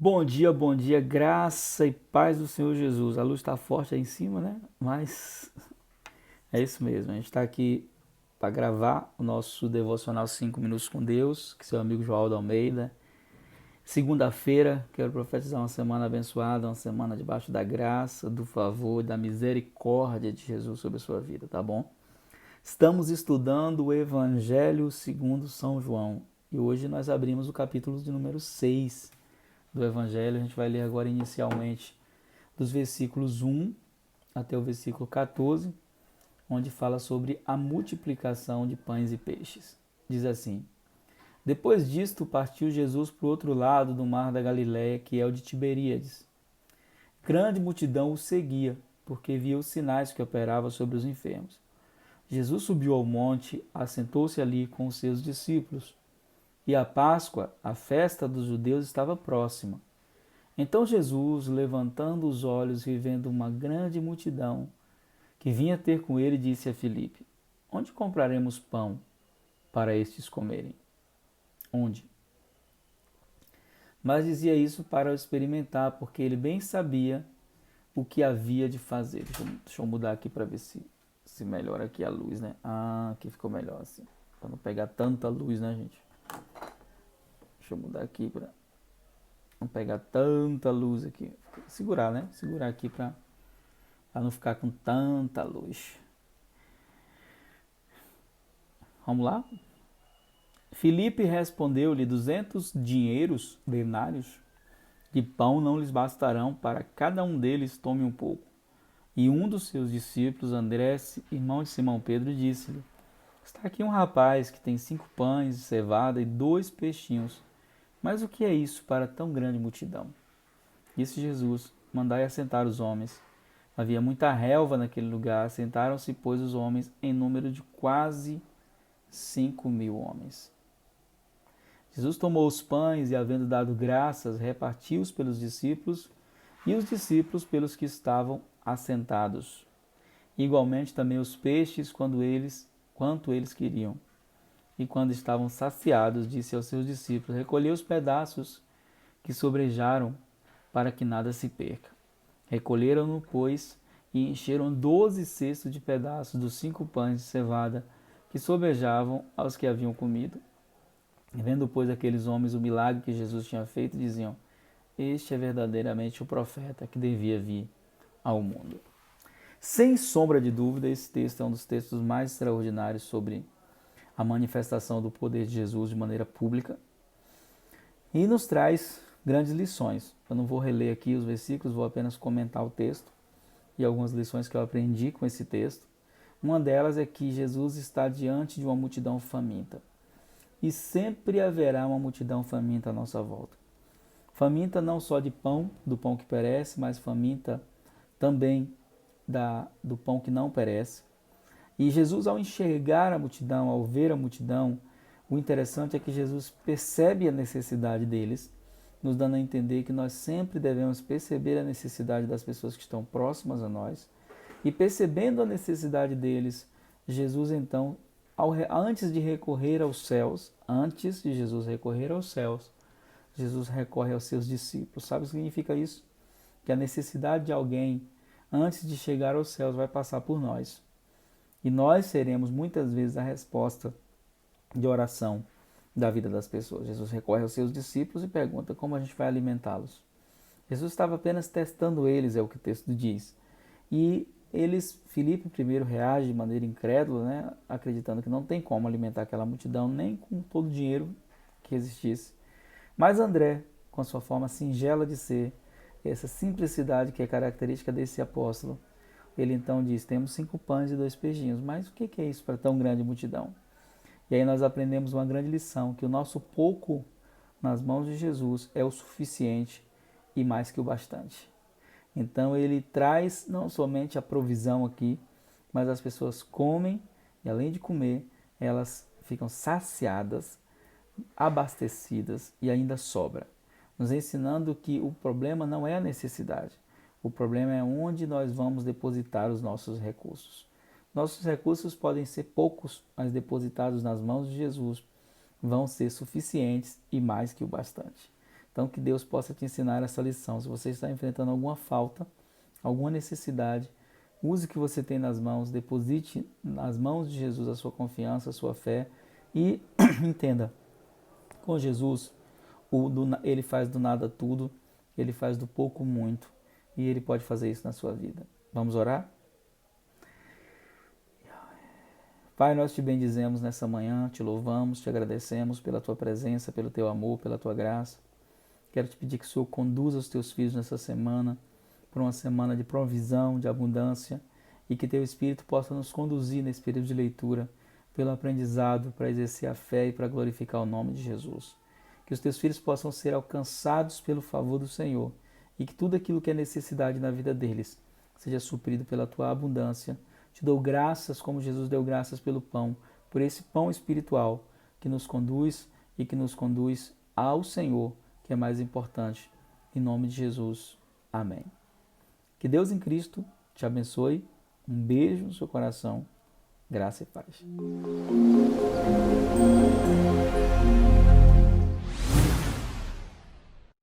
Bom dia, graça e paz do Senhor Jesus. A luz está forte aí em cima, né? Mas é isso mesmo. A gente está aqui para gravar o nosso devocional 5 minutos com Deus, que seu amigo João Almeida. Segunda-feira, quero profetizar uma semana abençoada, uma semana debaixo da graça, do favor, da misericórdia de Jesus sobre a sua vida, tá bom? Estamos estudando o Evangelho segundo São João e hoje nós abrimos o capítulo de número 6 do Evangelho. A gente vai ler agora inicialmente dos versículos 1 até o versículo 14, onde fala sobre a multiplicação de pães e peixes. Diz assim: Depois disto, partiu Jesus para o outro lado do mar da Galiléia, que é o de Tiberíades. Grande multidão o seguia, porque via os sinais que operava sobre os enfermos. Jesus subiu ao monte, assentou-se ali com os seus discípulos. E a Páscoa, a festa dos judeus, estava próxima. Então Jesus, levantando os olhos e vendo uma grande multidão que vinha ter com ele, disse a Filipe: Onde compraremos pão para estes comerem? Onde? Mas dizia isso para o experimentar, porque ele bem sabia o que havia de fazer. Deixa eu mudar aqui para ver se melhora aqui a luz, né? Ah, aqui ficou melhor assim. Para não pegar tanta luz, né, gente? Deixa eu mudar aqui para não pegar tanta luz aqui. Segurar, né? Segurar aqui para não ficar com tanta luz. Vamos lá? Filipe respondeu-lhe: 200 dinheiros, denários, de pão não lhes bastarão para cada um deles tome um pouco. E um dos seus discípulos, André, irmão de Simão Pedro, disse-lhe: Está aqui um rapaz que tem 5 pães de cevada e 2 peixinhos. Mas o que é isso para tão grande multidão? Disse Jesus: Mandai assentar os homens. Havia muita relva naquele lugar. Sentaram-se, pois, os homens em número de quase 5.000 homens. Jesus tomou os pães e, havendo dado graças, repartiu-os pelos discípulos e os discípulos pelos que estavam assentados. Igualmente também os peixes, quanto eles queriam. E quando estavam saciados, disse aos seus discípulos: Recolhei os pedaços que sobrejaram, para que nada se perca. Recolheram-no, pois, e encheram 12 cestos de pedaços dos 5 pães de cevada que sobrejavam aos que haviam comido. Vendo, pois, aqueles homens o milagre que Jesus tinha feito, diziam: Este é verdadeiramente o profeta que devia vir ao mundo. Sem sombra de dúvida, esse texto é um dos textos mais extraordinários sobre a manifestação do poder de Jesus de maneira pública e nos traz grandes lições. Eu não vou reler aqui os versículos, vou apenas comentar o texto e algumas lições que eu aprendi com esse texto. Uma delas é que Jesus está diante de uma multidão faminta. E sempre haverá uma multidão faminta à nossa volta. Faminta não só de pão, do pão que perece, mas faminta também do pão que não perece. E Jesus, ao enxergar a multidão, ao ver a multidão, o interessante é que Jesus percebe a necessidade deles, nos dando a entender que nós sempre devemos perceber a necessidade das pessoas que estão próximas a nós. E percebendo a necessidade deles, Jesus então, antes de recorrer aos céus, antes de Jesus recorrer aos céus, Jesus recorre aos seus discípulos. Sabe o que significa isso? Que a necessidade de alguém, antes de chegar aos céus, vai passar por nós. E nós seremos muitas vezes a resposta de oração da vida das pessoas. Jesus recorre aos seus discípulos e pergunta como a gente vai alimentá-los. Jesus estava apenas testando eles, é o que o texto diz. E Filipe primeiro reage de maneira incrédula, né, acreditando que não tem como alimentar aquela multidão, nem com todo o dinheiro que existisse. Mas André, com a sua forma singela de ser, essa simplicidade que é característica desse apóstolo, ele então diz: Temos 5 pães e 2 peixinhos. Mas o que é isso para tão grande multidão? E aí nós aprendemos uma grande lição, que o nosso pouco nas mãos de Jesus é o suficiente e mais que o bastante. Então ele traz não somente a provisão aqui, mas as pessoas comem e, além de comer, elas ficam saciadas, abastecidas e ainda sobra, nos ensinando que o problema não é a necessidade, o problema é onde nós vamos depositar os nossos recursos. Nossos recursos podem ser poucos, mas depositados nas mãos de Jesus vão ser suficientes e mais que o bastante. Então, que Deus possa te ensinar essa lição. Se você está enfrentando alguma falta, alguma necessidade, use o que você tem nas mãos, deposite nas mãos de Jesus a sua confiança, a sua fé e entenda, com Jesus, ele faz do nada tudo, ele faz do pouco muito e ele pode fazer isso na sua vida. Vamos orar? Pai, nós te bendizemos nessa manhã, te louvamos, te agradecemos pela tua presença, pelo teu amor, pela tua graça. Quero te pedir que o Senhor conduza os teus filhos nessa semana, por uma semana de provisão, de abundância, e que teu Espírito possa nos conduzir nesse período de leitura, pelo aprendizado, para exercer a fé e para glorificar o nome de Jesus. Que os teus filhos possam ser alcançados pelo favor do Senhor, e que tudo aquilo que é necessidade na vida deles seja suprido pela tua abundância. Te dou graças, como Jesus deu graças pelo pão, por esse pão espiritual que nos conduz e que nos conduz ao Senhor, que é mais importante. Em nome de Jesus. Amém. Que Deus em Cristo te abençoe. Um beijo no seu coração. Graça e paz.